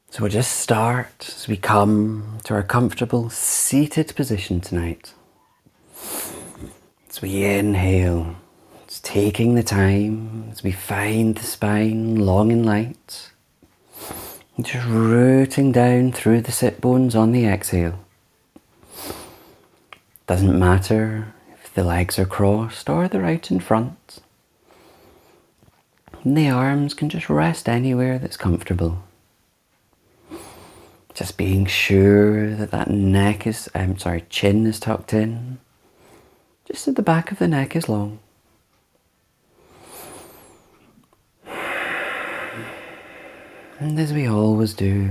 So we'll just start as we come to our comfortable seated position tonight. As we inhale, just taking the time as we find the spine long and light. And just rooting down through the sit bones on the exhale. Doesn't matter if the legs are crossed or they're out in front. And the arms can just rest anywhere that's comfortable. Just being sure that chin is tucked in. Just that the back of the neck is long. And as we always do,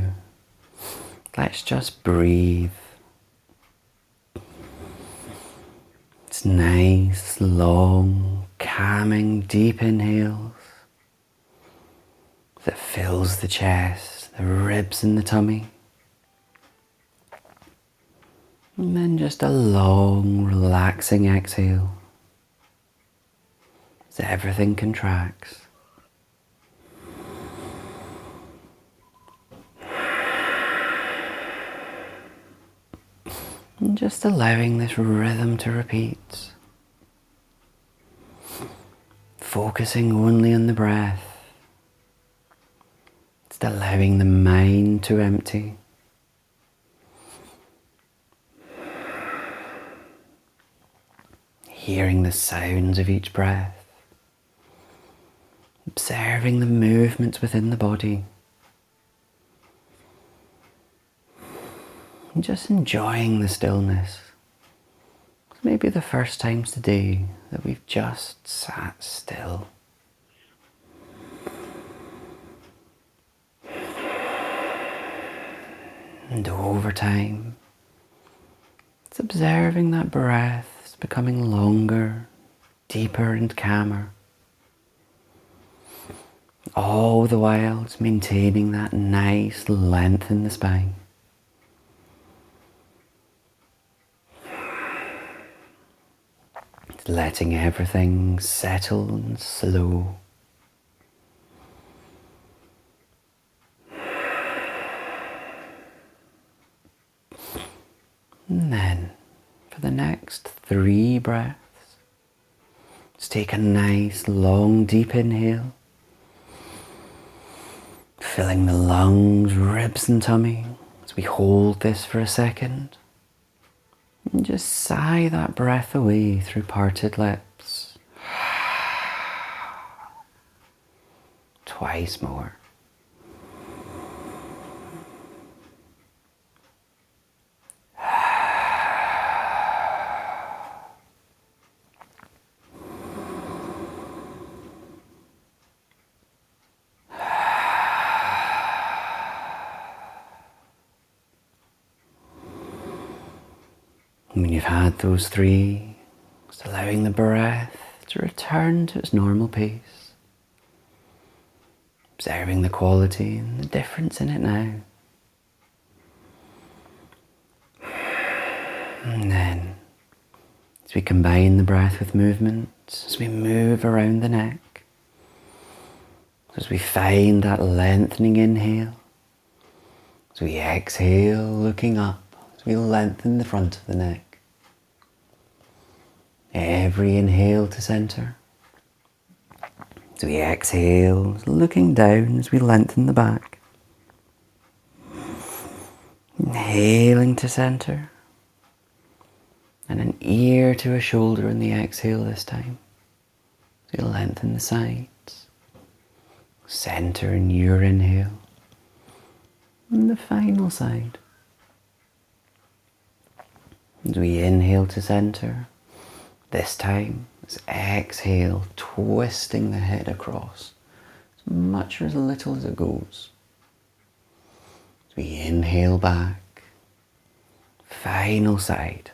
let's just breathe. It's nice, long, calming, deep inhales that fills the chest, the ribs and the tummy. And then just a long, relaxing exhale as everything contracts. And just allowing this rhythm to repeat. Focusing only on the breath. Just allowing the mind to empty. Hearing the sounds of each breath. Observing the movements within the body. And just enjoying the stillness. It's maybe the first times today that we've just sat still. And over time, it's observing that breath is becoming longer, deeper and calmer. All the while it's maintaining that nice length in the spine. It's letting everything settle and slow. And then, for the next 3 breaths, just take a nice, long, deep inhale, filling the lungs, ribs and tummy as we hold this for a second. And just sigh that breath away through parted lips. Twice more. When you've had those 3, just allowing the breath to return to its normal pace. Observing the quality and the difference in it now. And then, as we combine the breath with movement, as we move around the neck, as we find that lengthening inhale, as we exhale looking up, as we lengthen the front of the neck. Every inhale to center. As we exhale, looking down as we lengthen the back. Inhaling to center. And an ear to a shoulder in the exhale this time. As we lengthen the sides. Center in your inhale. And the final side. As we inhale to center. This time, let's exhale, twisting the head across, as much or as little as it goes. As we inhale back, final side.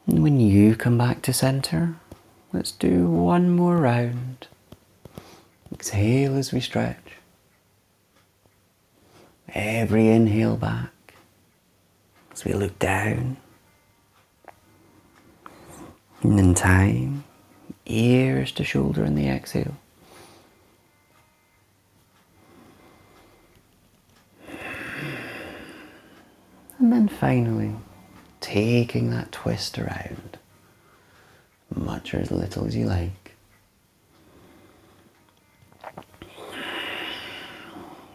And when you come back to center, let's do one more round. Exhale as we stretch. Every inhale back, as we look down. And in time, ears to shoulder in the exhale. And then finally, taking that twist around, much or as little as you like.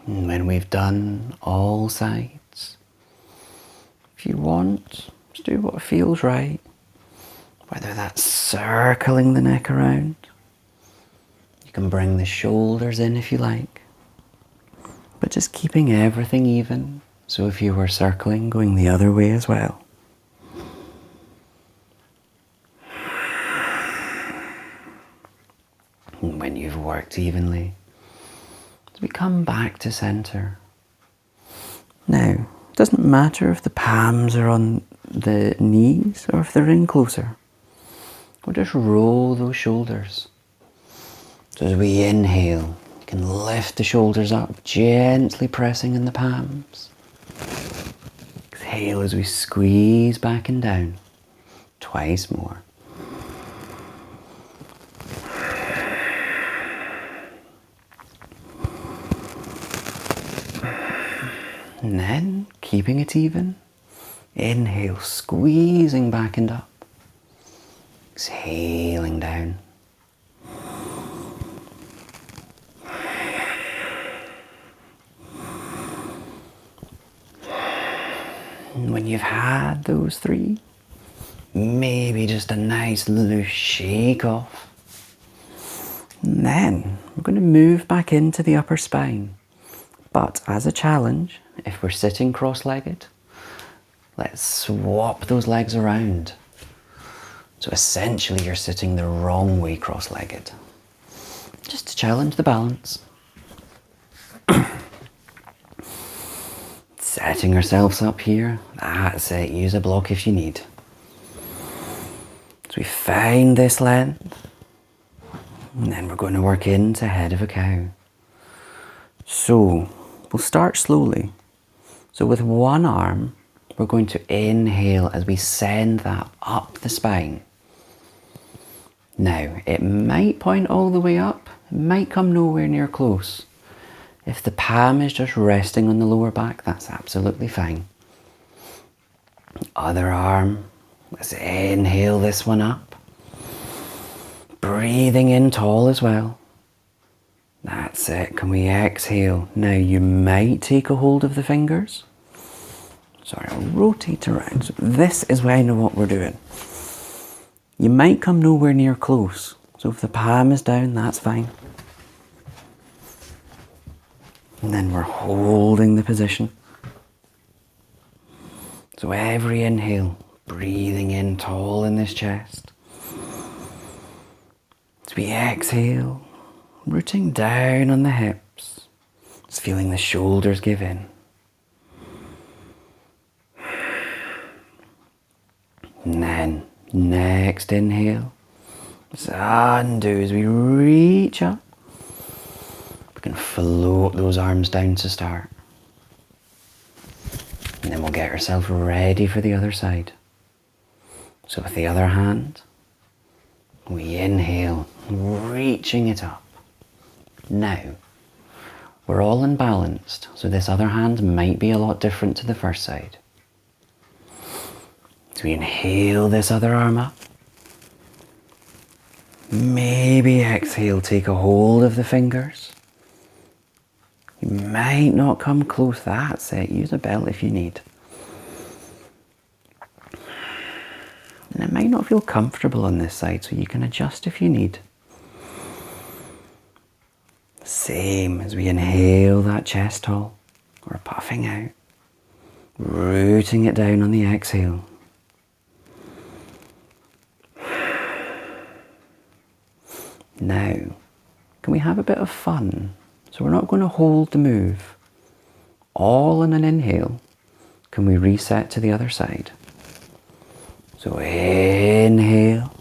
And when we've done all sides, if you want, just do what feels right. Whether that's circling the neck around, you can bring the shoulders in if you like, but just keeping everything even. So if you were circling, going the other way as well. And when you've worked evenly, as we come back to center. Now, it doesn't matter if the palms are on the knees or if they're in closer. We'll just roll those shoulders. So as we inhale, you can lift the shoulders up, gently pressing in the palms. Exhale as we squeeze back and down. Twice more. And then, keeping it even, inhale, squeezing back and up. Exhaling down. And when you've had those three, maybe just a nice loose shake off. And then we're going to move back into the upper spine. But as a challenge, if we're sitting cross-legged, let's swap those legs around. So essentially you're sitting the wrong way cross-legged. Just to challenge the balance. Setting ourselves up here. That's it. Use a block if you need. So we find this length. And then we're going to work into head of a cow. So we'll start slowly. So with one arm, we're going to inhale as we send that up the spine. Now, it might point all the way up. It might come nowhere near close. If the palm is just resting on the lower back, that's absolutely fine. Other arm, let's inhale this one up. Breathing in tall as well. That's it. Can we exhale? Now you might take a hold of the fingers. Sorry, I'll rotate around. So this is where I know what we're doing. You might come nowhere near close. So if the palm is down, that's fine. And then we're holding the position. So every inhale, breathing in tall in this chest. As we exhale, rooting down on the hips. Just feeling the shoulders give in. And then, next inhale. Just undo as we reach up. We can float those arms down to start. And then we'll get ourselves ready for the other side. So with the other hand, we inhale, reaching it up. Now, we're all unbalanced, so this other hand might be a lot different to the first side. So we inhale this other arm up. Maybe exhale, take a hold of the fingers. You might not come close, that's it. Use a belt if you need. And it might not feel comfortable on this side, so you can adjust if you need. Same as we inhale that chest tall. We're puffing out. Rooting it down on the exhale. Now, can we have a bit of fun? So we're not going to hold the move. All in an inhale, can we reset to the other side? So inhale.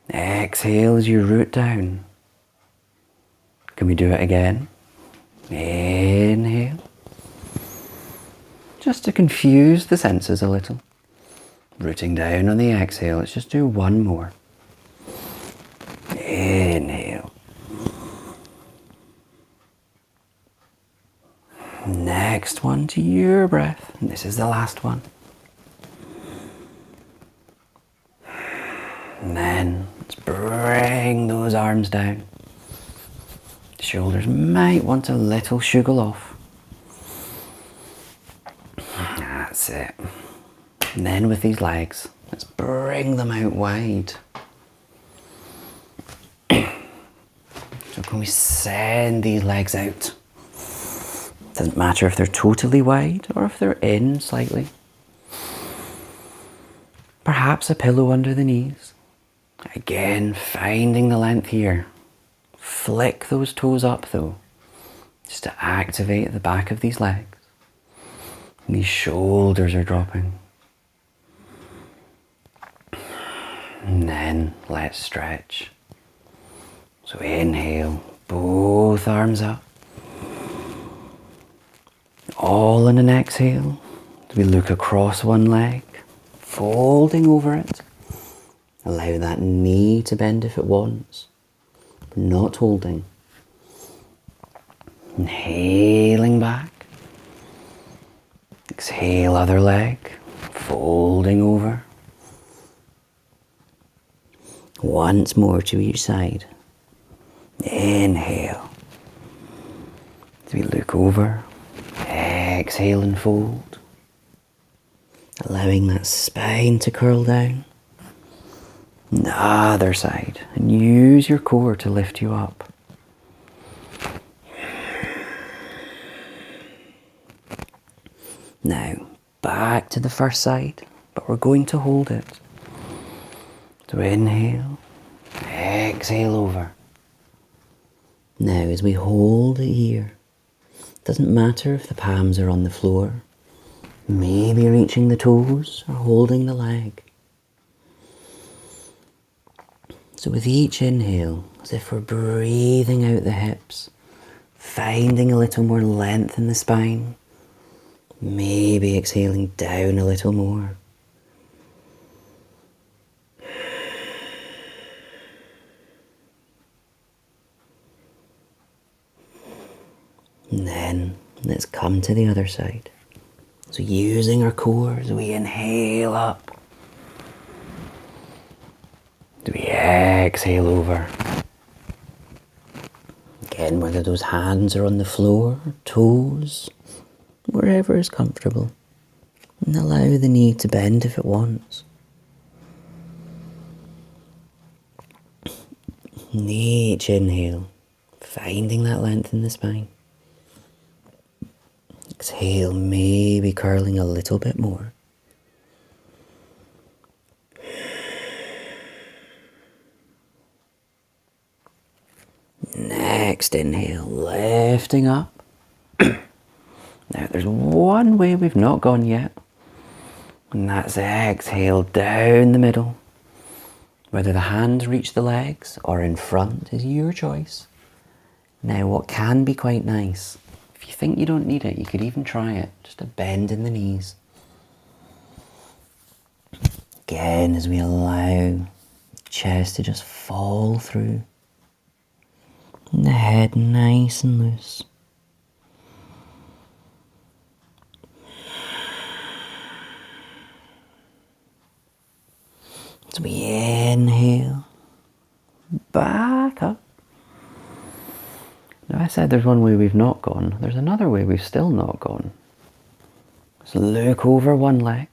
Exhale as you root down. Can we do it again? Inhale. Just to confuse the senses a little. Rooting down on the exhale, let's just do one more. Inhale. Now next one to your breath. And this is the last one. And then let's bring those arms down. Shoulders might want a little shugle off. That's it. And then with these legs, let's bring them out wide. So can we send these legs out? Doesn't matter if they're totally wide or if they're in slightly. Perhaps a pillow under the knees. Again, finding the length here. Flick those toes up though, just to activate the back of these legs. And these shoulders are dropping. And then let's stretch. So inhale, both arms up. All in an exhale, as we look across one leg, folding over it. Allow that knee to bend if it wants, but not holding. Inhaling back. Exhale, other leg, folding over. Once more to each side. Inhale. As we look over, exhale and fold. Allowing that spine to curl down. And the other side. And use your core to lift you up. Now, back to the first side, but we're going to hold it. So inhale, exhale over. Now as we hold it here, it doesn't matter if the palms are on the floor, maybe reaching the toes or holding the leg. So with each inhale, as if we're breathing out the hips, finding a little more length in the spine, maybe exhaling down a little more. And then let's come to the other side. So using our core as we inhale up. As we exhale over. Again, whether those hands are on the floor, toes, wherever is comfortable. And allow the knee to bend if it wants. And each inhale, finding that length in the spine. Exhale, maybe curling a little bit more. Next inhale, lifting up. Now there's one way we've not gone yet, and that's exhale down the middle. Whether the hands reach the legs or in front is your choice. Now what can be quite nice, if you think you don't need it, you could even try it, just a bend in the knees. Again, as we allow the chest to just fall through, and the head nice and loose. As we inhale, back up. Now I said there's one way we've not gone, there's another way we've still not gone. Let's look over one leg.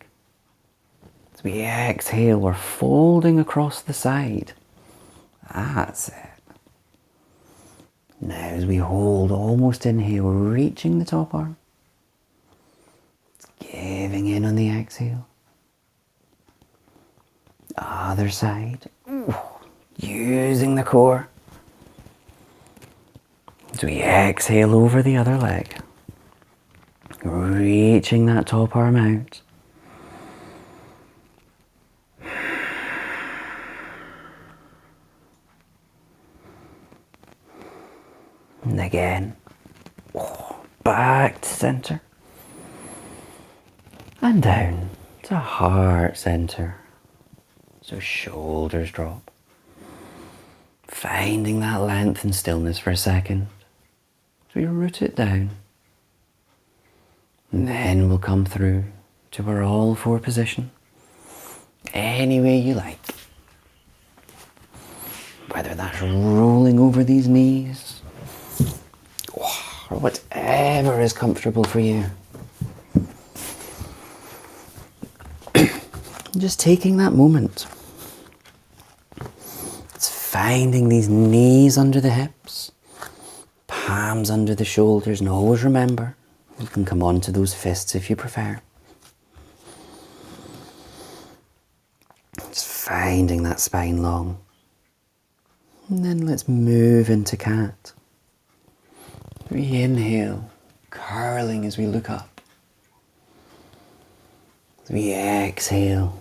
As we exhale, we're folding across the side. That's it. Now as we hold, almost inhale, reaching the top arm. Giving in on the exhale. Other side. Using the core. As we exhale over the other leg. Reaching that top arm out. And again. Back to center. And down to heart center. So shoulders drop. Finding that length and stillness for a second. So we root it down. And then we'll come through to our all four position, any way you like. Whether that's rolling over these knees, or whatever is comfortable for you. Just taking that moment. It's finding these knees under the hips, palms under the shoulders, and always remember, you can come onto those fists if you prefer. Just finding that spine long. And then let's move into cat. We inhale, curling as we look up. As we exhale,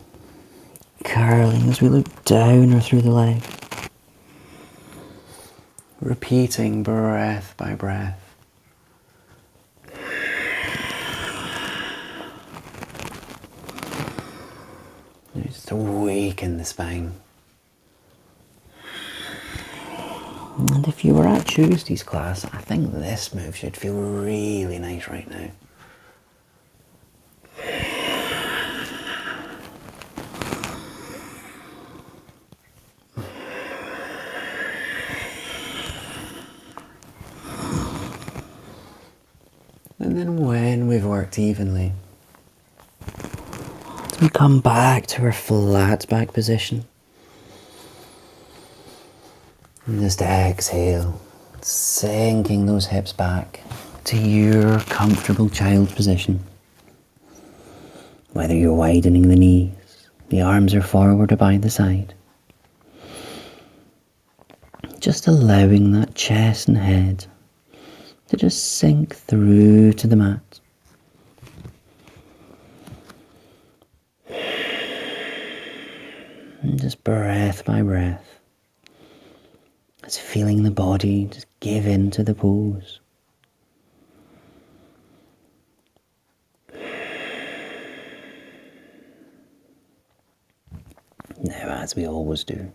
curling as we look down or through the leg. Repeating breath by breath. Just awaken the spine. And if you were at Tuesday's class, I think this move should feel really nice right now. And then when we've worked evenly, we come back to our flat back position. And just exhale, sinking those hips back to your comfortable child position. Whether you're widening the knees, the arms are forward or by the side. Just allowing that chest and head to just sink through to the mat. And just breath by breath. It's feeling the body just give in to the pose. Now, as we always do,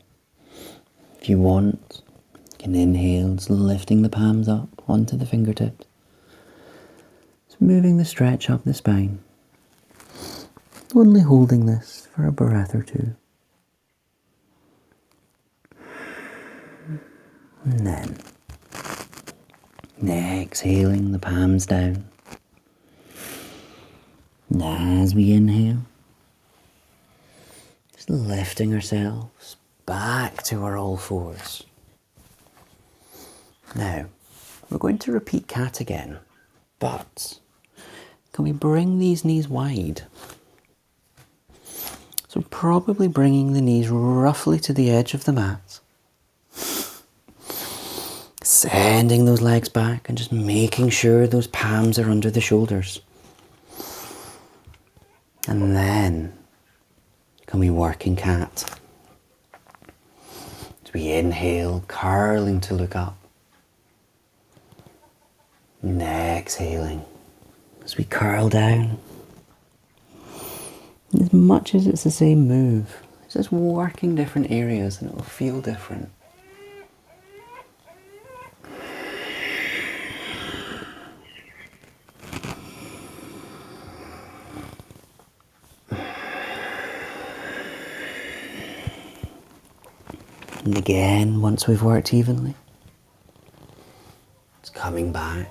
if you want, you can inhale, just lifting the palms up onto the fingertips. Just moving the stretch up the spine. Only holding this for a breath or two. And then, exhaling the palms down. And as we inhale, just lifting ourselves back to our all fours. Now, we're going to repeat cat again, but can we bring these knees wide? So probably bringing the knees roughly to the edge of the mat. Sending those legs back and just making sure those palms are under the shoulders. And then, can we work in cat? As we inhale, curling to look up. And exhaling as we curl down. As much as it's the same move, it's just working different areas and it will feel different. And again, once we've worked evenly, it's coming back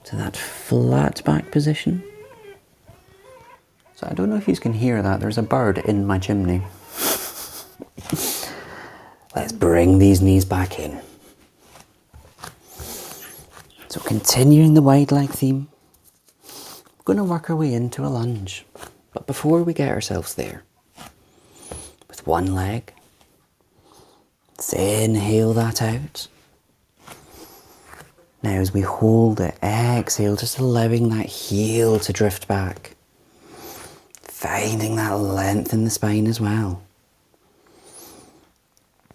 to that flat back position. So I don't know if you can hear that, there's a bird in my chimney. Let's bring these knees back in. So continuing the wide leg theme, we're going to work our way into a lunge. But before we get ourselves there, with one leg, let's inhale that out. Now as we hold it, exhale, just allowing that heel to drift back. Finding that length in the spine as well.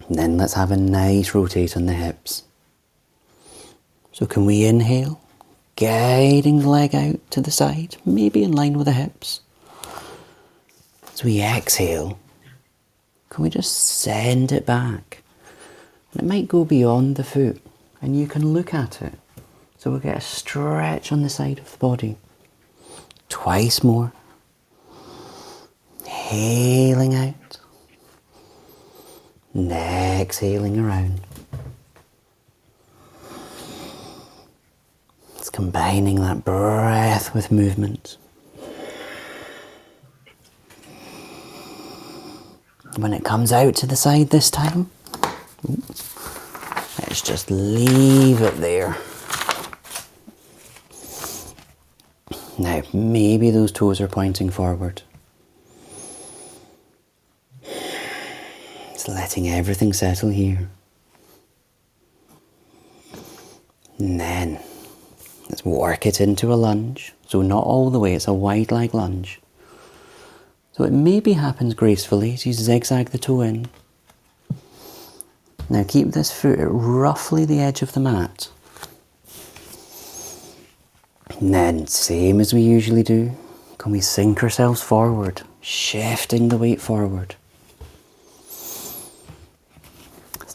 And then let's have a nice rotate on the hips. So can we inhale, guiding the leg out to the side, maybe in line with the hips. As we exhale, can we just send it back? And it might go beyond the foot and you can look at it. So we'll get a stretch on the side of the body. Twice more. Inhaling out. And exhaling around. It's combining that breath with movement. When it comes out to the side this time, let's just leave it there. Now, maybe those toes are pointing forward. It's letting everything settle here. And then, let's work it into a lunge. So not all the way, it's a wide leg lunge. So it maybe happens gracefully as you zigzag the toe in. Now keep this foot at roughly the edge of the mat. And then, same as we usually do, can we sink ourselves forward, shifting the weight forward.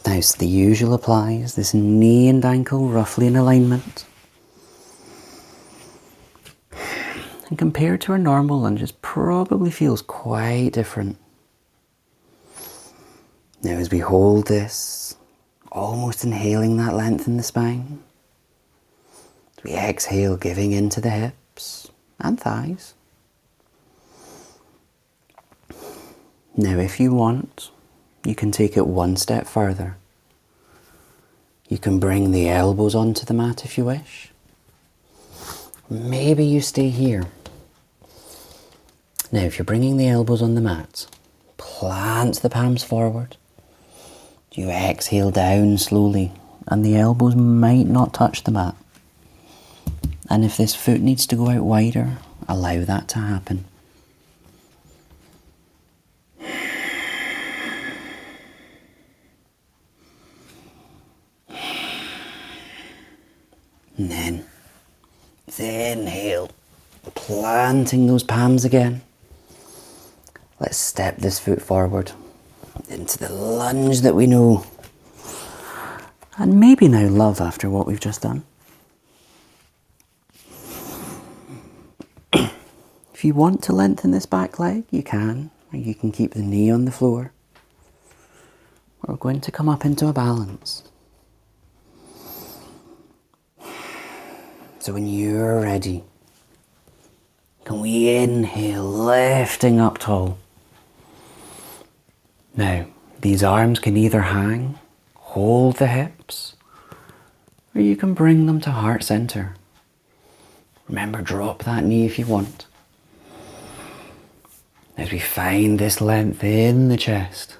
Now so the usual applies, this knee and ankle roughly in alignment. And compared to our normal lunges, probably feels quite different. Now as we hold this, almost inhaling that length in the spine, as we exhale, giving into the hips and thighs. Now if you want, you can take it one step further. You can bring the elbows onto the mat if you wish. Maybe you stay here. Now if you're bringing the elbows on the mat, plant the palms forward. You exhale down slowly and the elbows might not touch the mat. And if this foot needs to go out wider, allow that to happen. And then, inhale, planting those palms again. Let's step this foot forward into the lunge that we know. And maybe now love after what we've just done. If you want to lengthen this back leg, you can. Or you can keep the knee on the floor. We're going to come up into a balance. So when you're ready, can we inhale, lifting up tall. Now, these arms can either hang, hold the hips, or you can bring them to heart center. Remember, drop that knee if you want. As we find this length in the chest.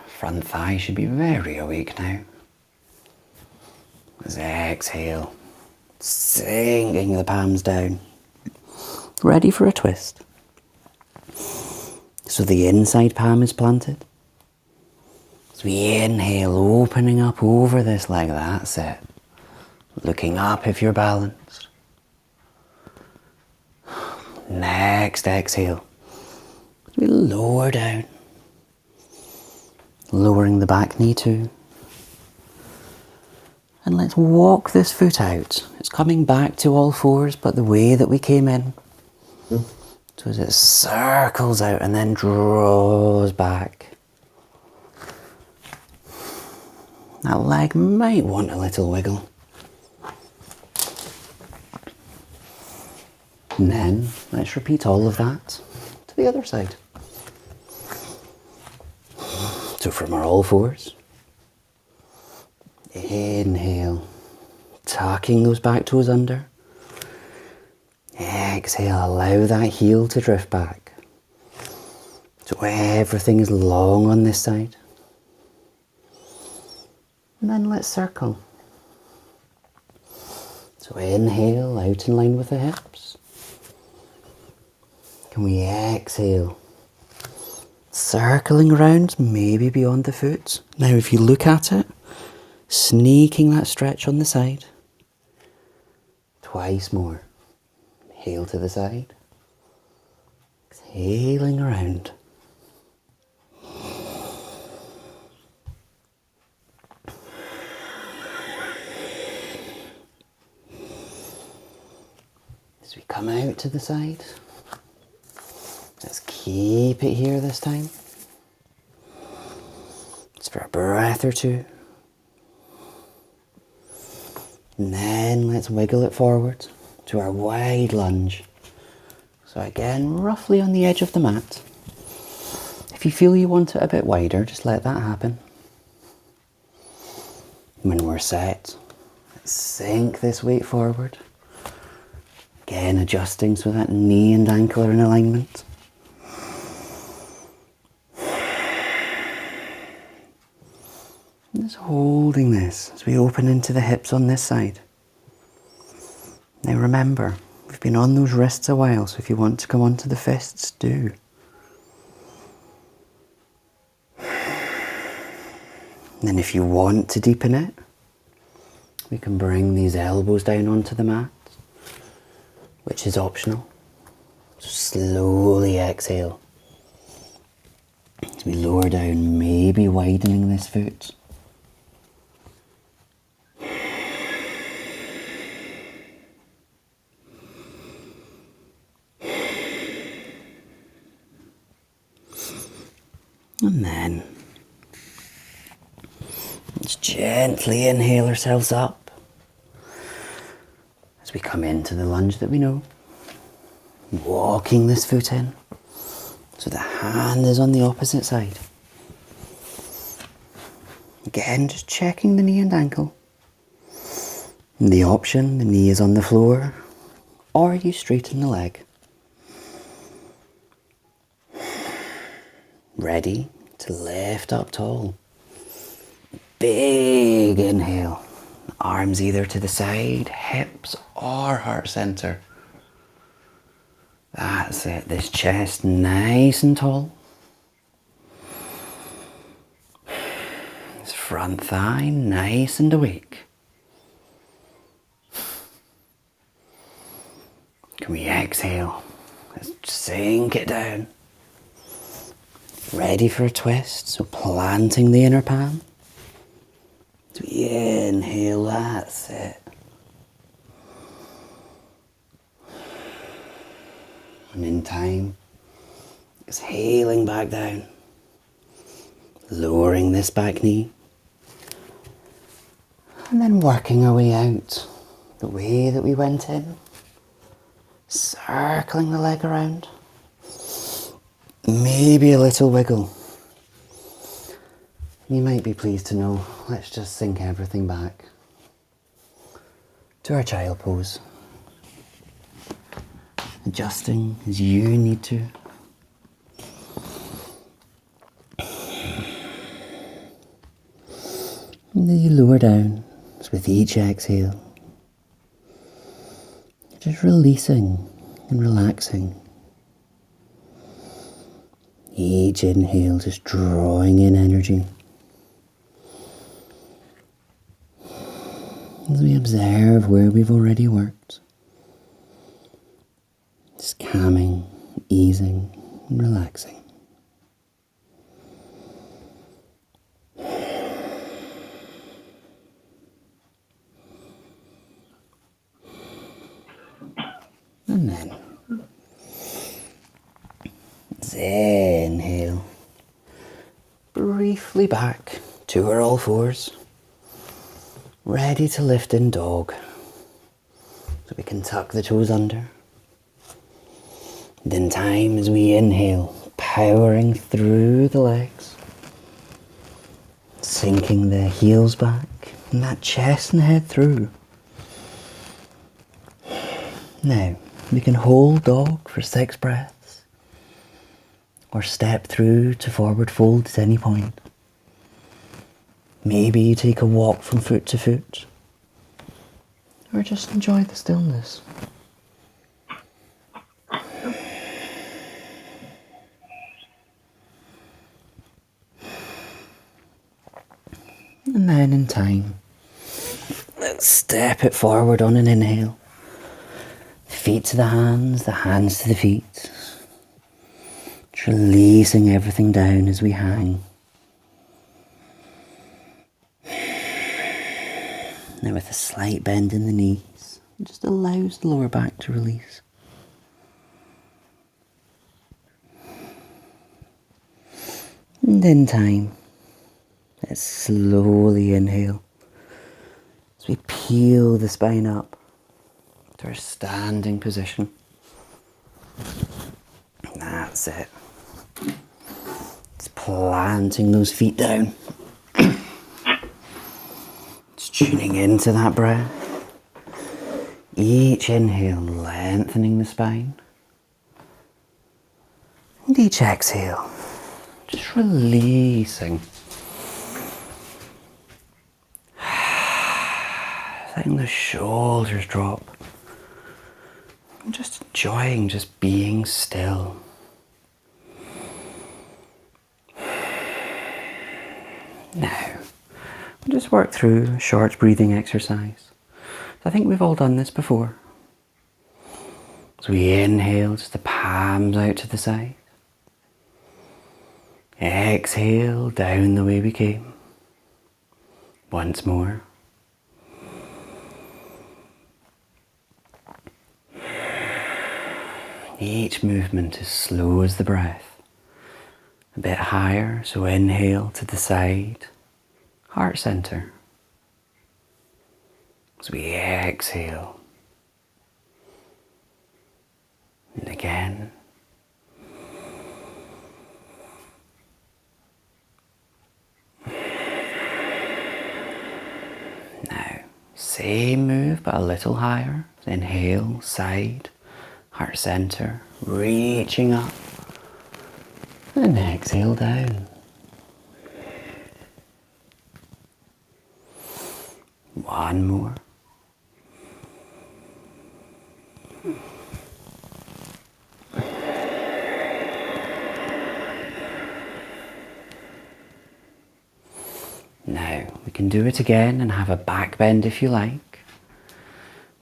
Front thigh should be very awake now. As exhale, sinking the palms down. Ready for a twist. So the inside palm is planted. As we inhale, opening up over this leg, that's it. Looking up if you're balanced. Next exhale, we lower down. Lowering the back knee too. And let's walk this foot out. It's coming back to all fours, but the way that we came in. So as it circles out and then draws back. That leg might want a little wiggle. And then let's repeat all of that to the other side. So from our all fours, inhale, tucking those back toes under. Exhale, allow that heel to drift back. So everything is long on this side. And then let's circle. So inhale, out in line with the hips. Can we exhale? Circling around, maybe beyond the foot. Now if you look at it, sneaking that stretch on the side. Twice more. Inhale to the side. Exhaling around. out to the side. Let's keep it here this time. Just for a breath or two. And then let's wiggle it forward to our wide lunge. So again, roughly on the edge of the mat. If you feel you want it a bit wider, just let that happen. When we're set, let's sink this weight forward. Again, adjusting so that knee and ankle are in alignment. Just holding this as we open into the hips on this side. Now remember, we've been on those wrists a while, so if you want to come onto the fists, do. And then if you want to deepen it, we can bring these elbows down onto the mat, which is optional. So slowly exhale. As we lower down, maybe widening this foot. And then let's gently inhale ourselves up as we come into the lunge that we know. Walking this foot in so the hand is on the opposite side. Again, just checking the knee and ankle. And the option, the knee is on the floor, or you straighten the leg. Ready to lift up tall. Big inhale. Arms either to the side, hips or heart center. That's it. This chest nice and tall. This front thigh nice and awake. Can we exhale? Let's sink it down. Ready for a twist, so planting the inner palm. As we inhale, that's it. And in time, exhaling back down. Lowering this back knee. And then working our way out the way that we went in. Circling the leg around. Maybe a little wiggle. You might be pleased to know, let's just sink everything back to our child pose. Adjusting as you need to. And then you lower down, so with each exhale, just releasing and relaxing. Each inhale just drawing in energy. As we observe where we've already worked. Just calming, easing, and relaxing. And then inhale, briefly back to our all fours, ready to lift in dog, so we can tuck the toes under. And in time as we inhale, powering through the legs, sinking the heels back and that chest and head through. Now, we can hold dog for 6 breaths, or step through to forward fold at any point. Maybe you take a walk from foot to foot, or just enjoy the stillness. And then in time, let's step it forward on an inhale. Feet to the hands to the feet. Just releasing everything down as we hang. Now with a slight bend in the knees, it just allows the lower back to release. And in time, let's slowly inhale as we peel the spine up to our standing position. That's it. It's planting those feet down. It's tuning into that breath. Each inhale lengthening the spine. And each exhale just releasing. Letting the shoulders drop. And just enjoying just being still. Now, we'll just work through a short breathing exercise. I think we've all done this before. So we inhale, just the palms out to the side. Exhale, down the way we came. Once more. Each movement as slow as the breath. A bit higher, so inhale to the side, heart center. As we exhale. And again. Now, same move but a little higher. Inhale, side, heart center, reaching up. And exhale down. One more. Now, we can do it again and have a back bend if you like.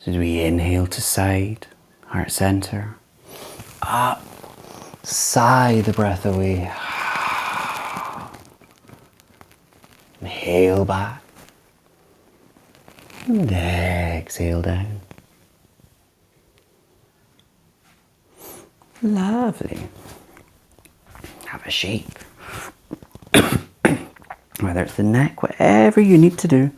So as we inhale to side, heart center, up, sigh the breath away. Inhale back. And exhale down. Lovely. Have a shake. Whether it's the neck, whatever you need to do.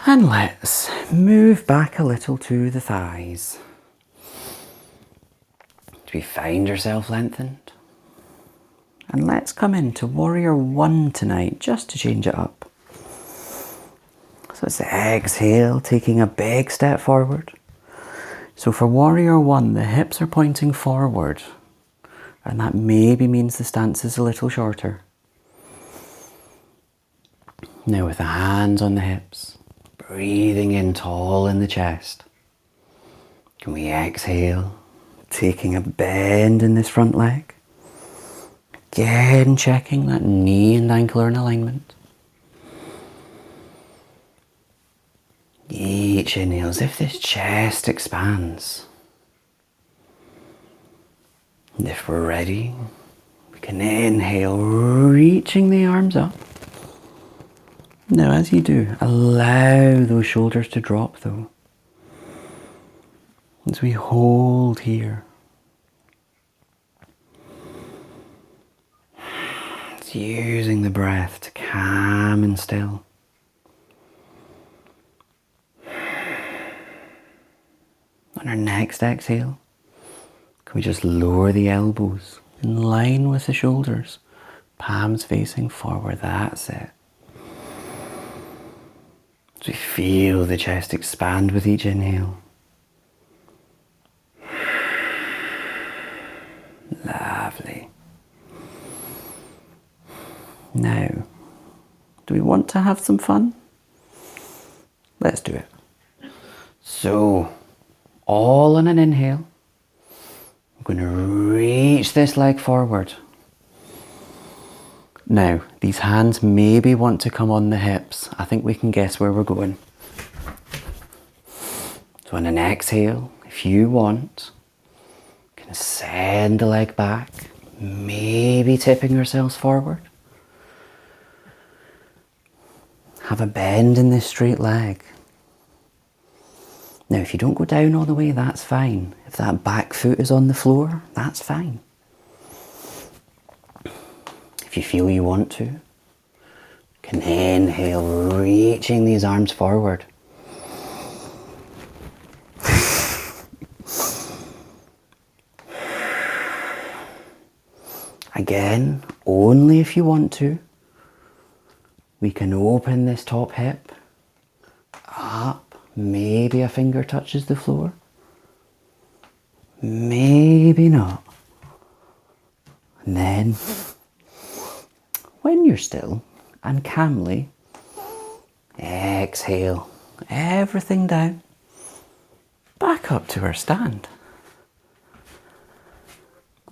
And let's move back a little to the thighs. Do we find yourself lengthened? And let's come into Warrior One tonight, just to change it up. So it's the exhale, taking a big step forward. So for Warrior One, the hips are pointing forward. And that maybe means the stance is a little shorter. Now with the hands on the hips, breathing in tall in the chest. Can we exhale, taking a bend in this front leg. Again, checking that knee and ankle are in alignment. Each inhale as if this chest expands. And if we're ready, we can inhale, reaching the arms up. Now as you do, allow those shoulders to drop though. As we hold here. It's using the breath to calm and still. On our next exhale, can we just lower the elbows in line with the shoulders, palms facing forward, that's it. As we feel the chest expand with each inhale. Lovely. Now, do we want to have some fun? Let's do it. So, all on an inhale. I'm going to reach this leg forward. Now, these hands maybe want to come on the hips. I think we can guess where we're going. So on an exhale, if you want, you can send the leg back, maybe tipping ourselves forward. Have a bend in this straight leg. Now, if you don't go down all the way, that's fine. If that back foot is on the floor, that's fine. If you feel you want to, you can inhale, reaching these arms forward. Again, only if you want to, we can open this top hip up. Maybe a finger touches the floor. Maybe not. And then, when you're still and calmly, exhale everything down, back up to our stand.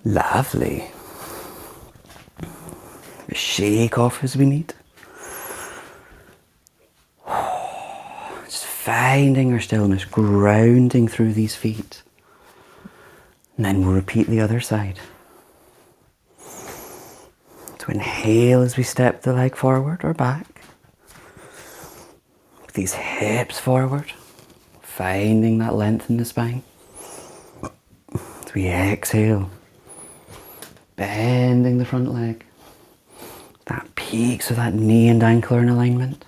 Lovely. Shake off as we need. Just finding our stillness, grounding through these feet. And then we'll repeat the other side. So inhale as we step the leg forward or back. These hips forward, finding that length in the spine. As we exhale, bending the front leg. That peak so that knee and ankle are in alignment.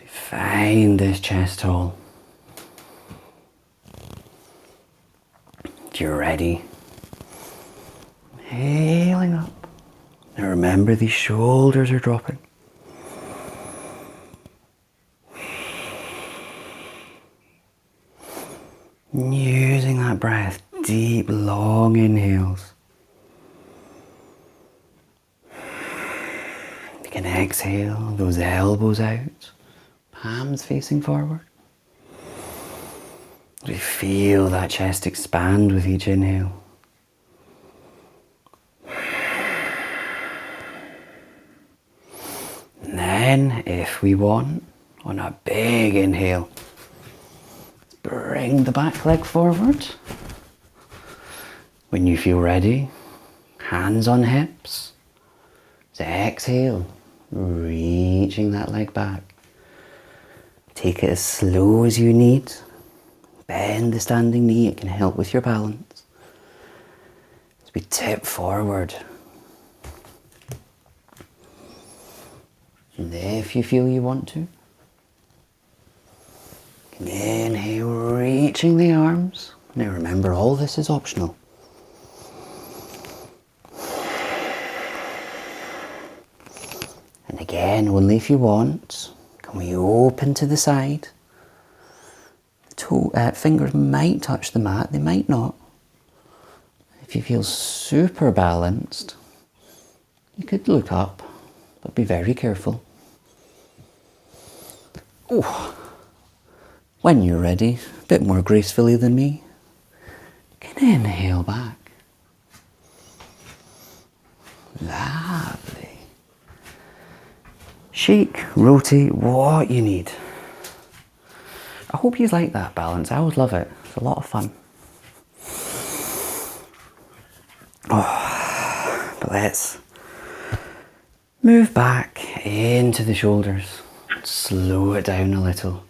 Find this chest tall. If you're ready, inhaling up. Now remember, these shoulders are dropping. Using that breath, deep, long inhales. You can exhale, those elbows out, palms facing forward. We feel that chest expand with each inhale. And then, if we want, on a big inhale, bring the back leg forward. When you feel ready, hands on hips. So exhale, reaching that leg back. Take it as slow as you need. Bend the standing knee, it can help with your balance. As we tip forward. And if you feel you want to, inhale, reaching the arms. Now remember, all this is optional. And again, only if you want, can we open to the side? Fingers might touch the mat, they might not. If you feel super balanced, you could look up, but be very careful. Oh. When you're ready, a bit more gracefully than me, you can inhale back. Lovely. Shake, rotate, what you need. I hope you like that balance. I always love it. It's a lot of fun. Oh, but let's move back into the shoulders. Slow it down a little.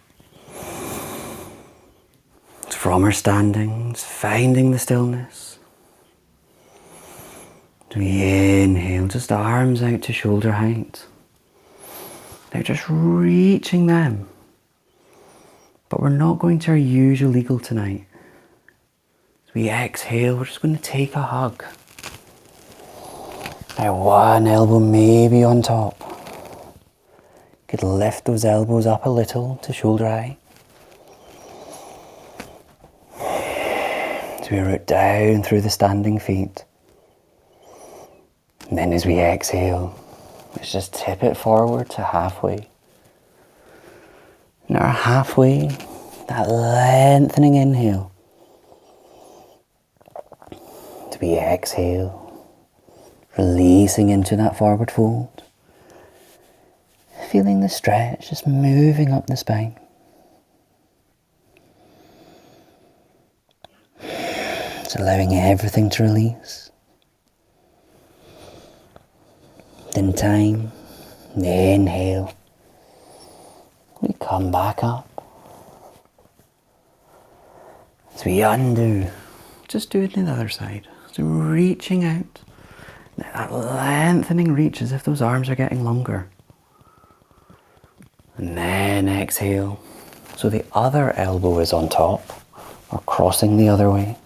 From our standing, finding the stillness. We inhale, just arms out to shoulder height. Now just reaching them. But we're not going to our usual eagle tonight. As we exhale, we're just going to take a hug. Now one elbow maybe on top. You could lift those elbows up a little to shoulder height. As we root down through the standing feet. And then as we exhale, let's just tip it forward to halfway. And our halfway, that lengthening inhale. As we exhale, releasing into that forward fold. Feeling the stretch just moving up the spine. Just allowing everything to release. In time, inhale. We come back up. As we undo, just do it on the other side. So reaching out. Now that lengthening reach as if those arms are getting longer. And then exhale. So the other elbow is on top, or crossing the other way.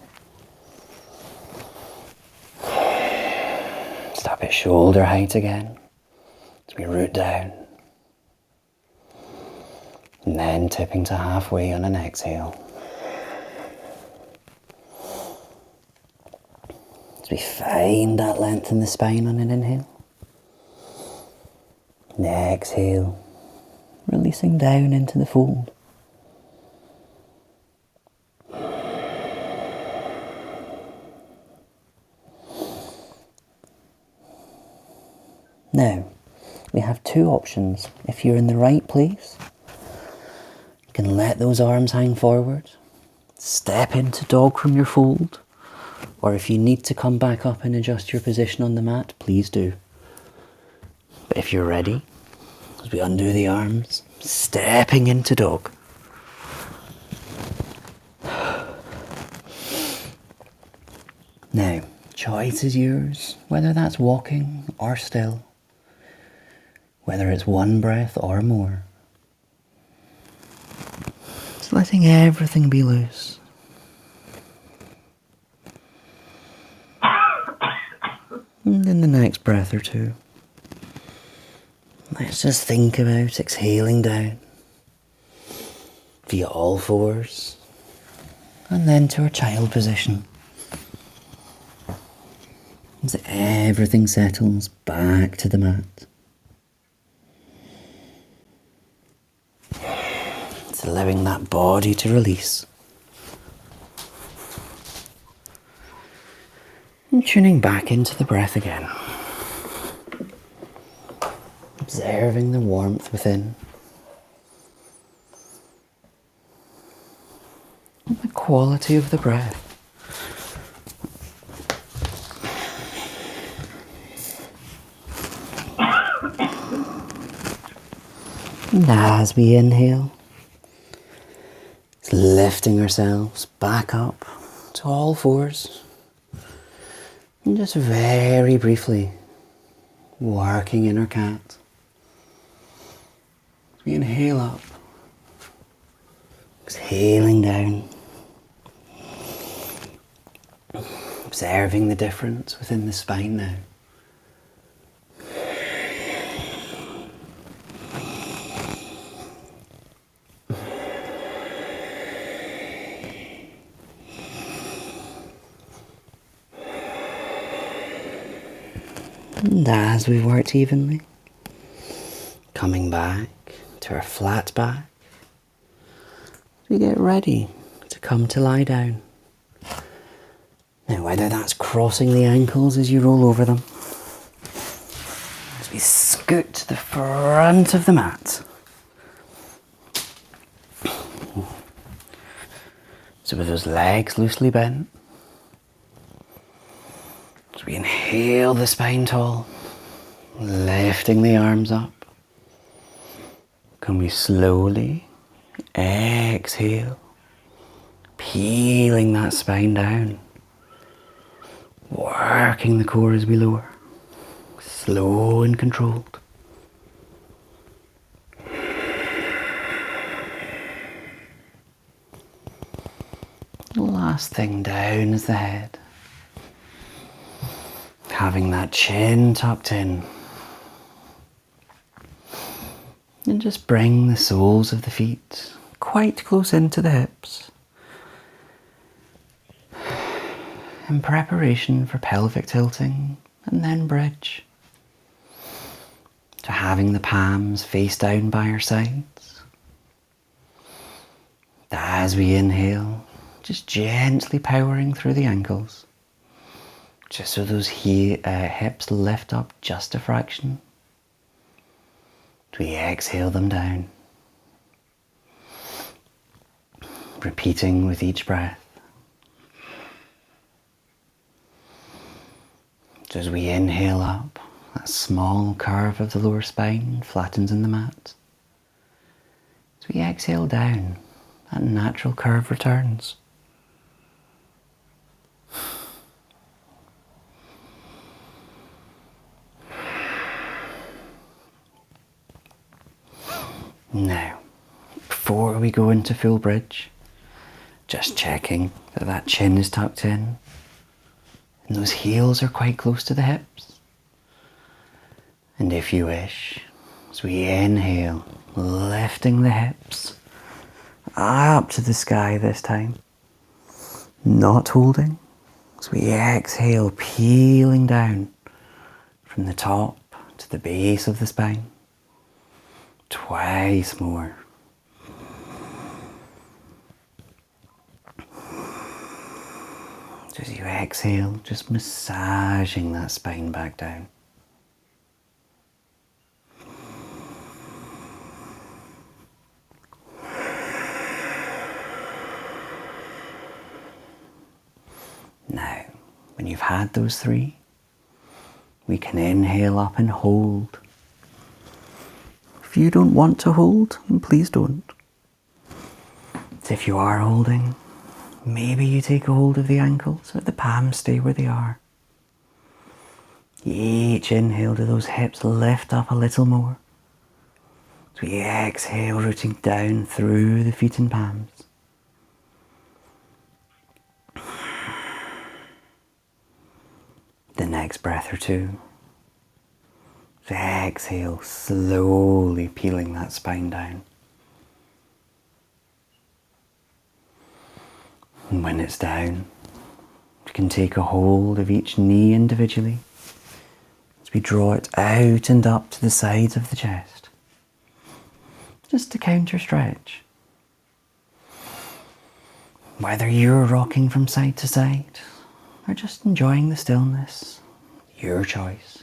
Stop at shoulder height again, as we root down. And then tipping to halfway on an exhale. As we find that length in the spine on an inhale. And exhale, releasing down into the fold. Now, we have two options. If you're in the right place, you can let those arms hang forward, step into dog from your fold, or if you need to come back up and adjust your position on the mat, please do. But if you're ready, as we undo the arms, stepping into dog. Now, choice is yours, whether that's walking or still. Whether it's one breath or more. Just letting everything be loose. And in the next breath or two, let's just think about exhaling down via all fours and then to our child position. As everything settles back to the mat. Allowing that body to release. And tuning back into the breath again. Observing the warmth within. And the quality of the breath. And as we inhale, lifting ourselves back up to all fours and just very briefly working inner cat. We inhale up, exhaling down, observing the difference within the spine now. And as we worked evenly, coming back to our flat back, we get ready to come to lie down. Now, whether that's crossing the ankles as you roll over them, as we scoot to the front of the mat. So with those legs loosely bent, as we inhale the spine tall, lifting the arms up, can we slowly exhale, peeling that spine down, working the core as we lower, slow and controlled. The last thing down is the head. Having that chin tucked in. And just bring the soles of the feet quite close into the hips. In preparation for pelvic tilting and then bridge. To having the palms face down by our sides. As we inhale, just gently powering through the ankles. Just so those hips lift up just a fraction. We exhale them down. Repeating with each breath. So as we inhale up, that small curve of the lower spine flattens in the mat. As we exhale down, that natural curve returns. Now, before we go into full bridge, just checking that that chin is tucked in and those heels are quite close to the hips. And if you wish, as we inhale, lifting the hips up to the sky this time, not holding, as we exhale, peeling down from the top to the base of the spine. Twice more. As you exhale, just massaging that spine back down. Now, when you've had those three, we can inhale up and hold. If you don't want to hold, then please don't. If you are holding, maybe you take a hold of the ankles so that the palms stay where they are. Each inhale to those hips lift up a little more. As we exhale, rooting down through the feet and palms. The next breath or two. Exhale, slowly peeling that spine down. And when it's down, we can take a hold of each knee individually as we draw it out and up to the sides of the chest. Just to counter stretch. Whether you're rocking from side to side or just enjoying the stillness, your choice.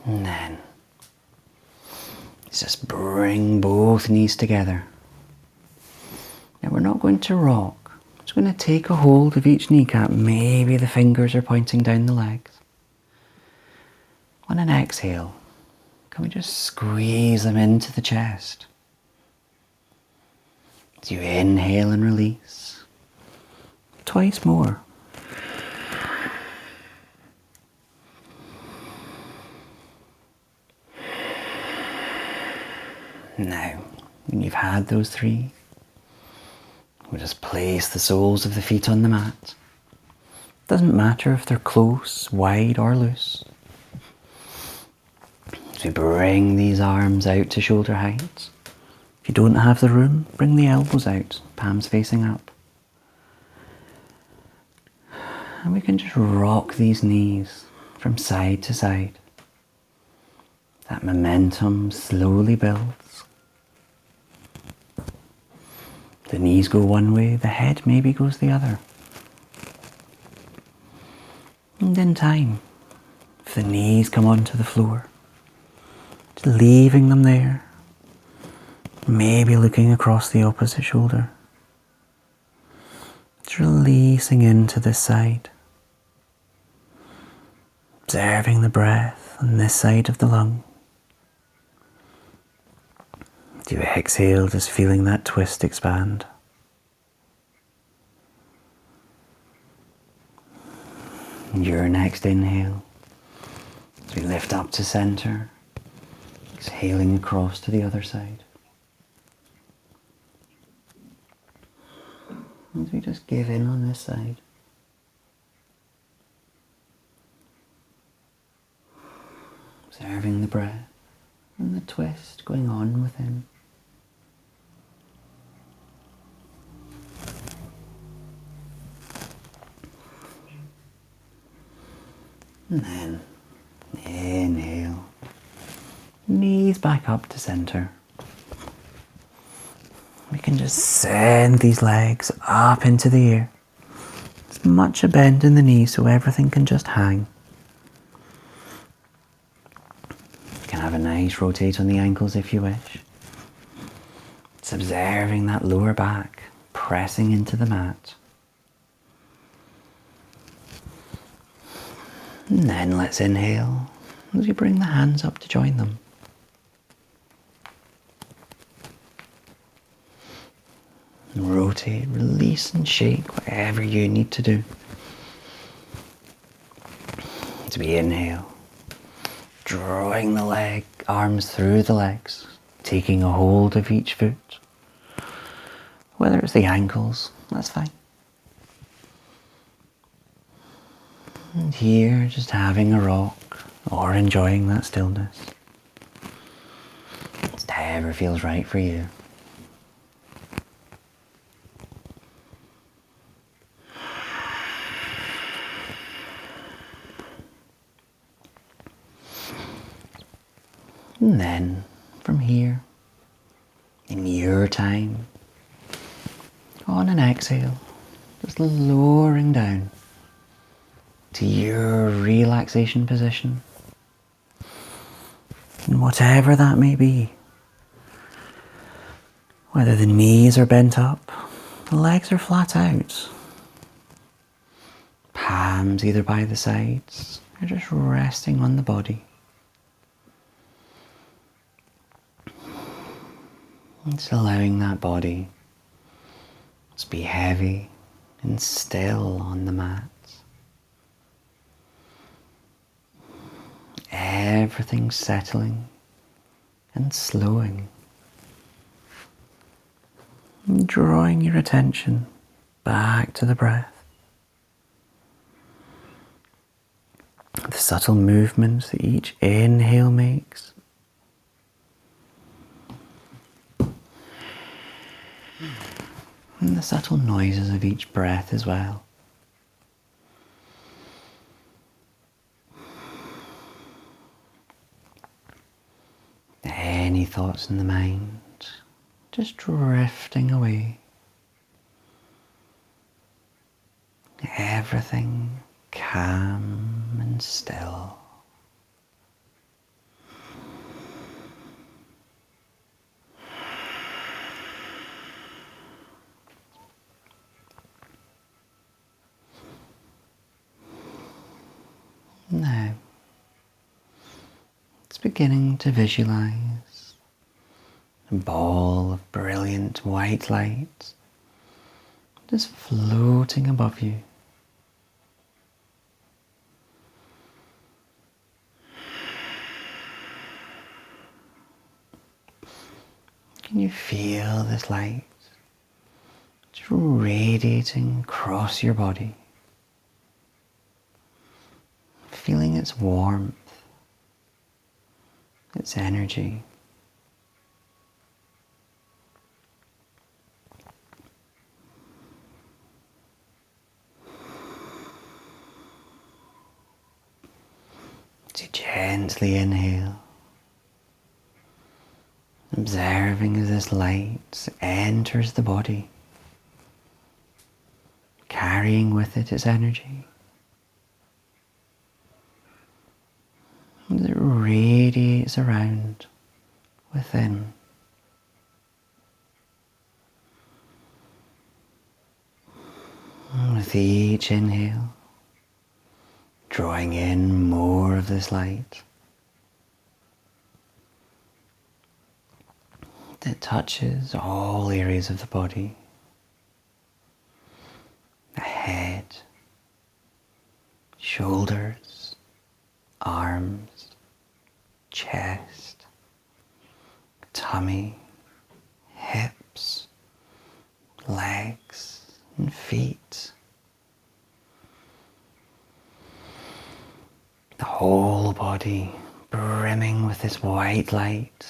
And then, just bring both knees together. Now we're not going to rock. We're just going to take a hold of each kneecap. Maybe the fingers are pointing down the legs. On an exhale, can we just squeeze them into the chest? As you inhale and release. Twice more. Now, when you've had those three, we'll just place the soles of the feet on the mat. Doesn't matter if they're close, wide or loose. As we bring these arms out to shoulder height. If you don't have the room, bring the elbows out, palms facing up. And we can just rock these knees from side to side. That momentum slowly builds. The knees go one way, the head maybe goes the other. And in time, if the knees come onto the floor, just leaving them there, maybe looking across the opposite shoulder. Just releasing into this side. Observing the breath on this side of the lung. As you exhale, just feeling that twist expand. And your next inhale, as we lift up to center, exhaling across to the other side. As we just give in on this side. Observing the breath and the twist going on within. And then inhale, knees back up to center. We can just send these legs up into the air. As much a bend in the knees so everything can just hang. You can have a nice rotate on the ankles if you wish. It's observing that lower back pressing into the mat. And then let's inhale as we bring the hands up to join them. rotate, release and shake, whatever you need to do. As we inhale, drawing the arms through the legs, taking a hold of each foot. Whether it's the ankles, that's fine. And here, just having a rock or enjoying that stillness. It's whatever feels right for you. And then, from here, in your time, on an exhale, just lowering down to your relaxation position. And whatever that may be, whether the knees are bent up, the legs are flat out, palms either by the sides, or just resting on the body. Just allowing that body to be heavy and still on the mat. Everything settling and slowing. And drawing your attention back to the breath. The subtle movements that each inhale makes. And the subtle noises of each breath as well. Any thoughts in the mind, just drifting away. Everything calm and still. Now, it's beginning to visualize a ball of brilliant white light just floating above you. Can you feel this light just radiating across your body? Feeling its warmth, its energy. To gently inhale, observing as this light enters the body, carrying with it its energy. As it radiates around within. And with each inhale, drawing in more of this light that touches all areas of the body, the head, shoulders, arms, chest, tummy, hips, legs and feet. The whole body brimming with this white light,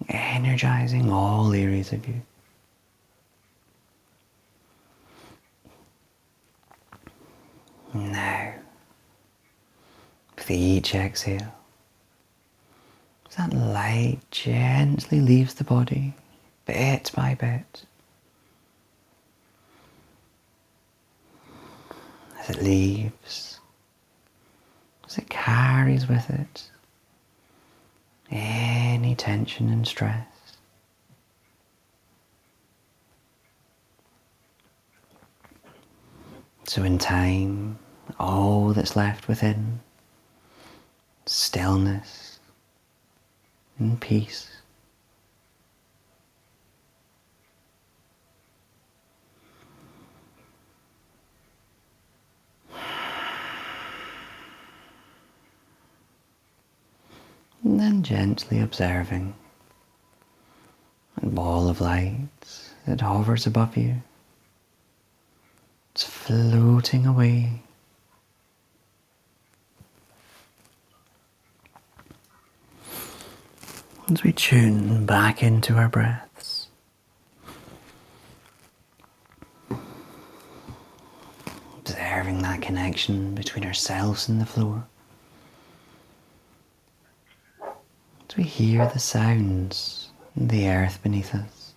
energizing all areas of you. Now, with each exhale, as that light gently leaves the body, bit by bit, as it leaves, as it carries with it any tension and stress. So in time, all that's left within, stillness and peace. And then gently observing a ball of light that hovers above you. It's floating away. As we tune back into our breaths, observing that connection between ourselves and the floor. As we hear the sounds and the earth beneath us.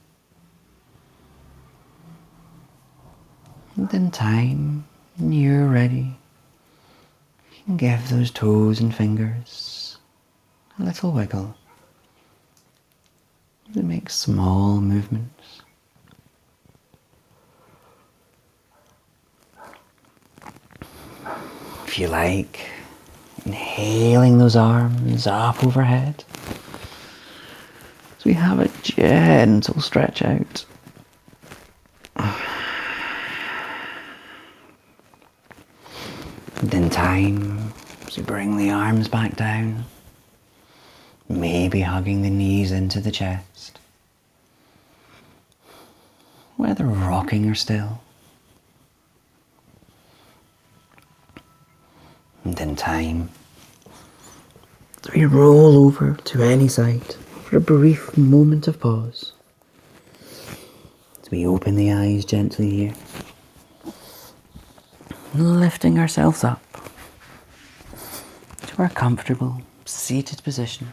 And in time, when you're ready, you can give those toes and fingers a little wiggle. To make small movements. If you like, inhaling those arms up overhead. So we have a gentle stretch out. And in time, as we bring the arms back down, maybe hugging the knees into the chest, whether rocking or still. And in time, as we roll over to any side for a brief moment of pause, as we open the eyes gently here, lifting ourselves up to our comfortable seated position.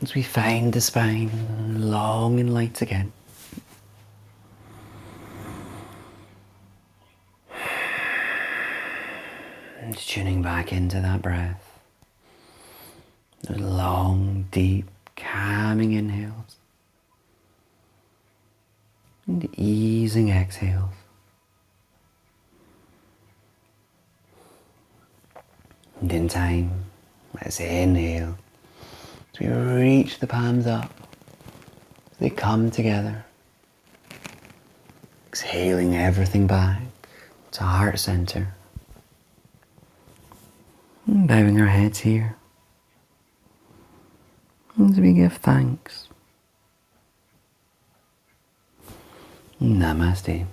As we find the spine long and light again. And tuning back into that breath. Those long, deep, calming inhales. And easing exhales. And in time, let's inhale. As we reach the palms up, as they come together, exhaling everything back to heart center, and bowing our heads here as we give thanks. Namaste.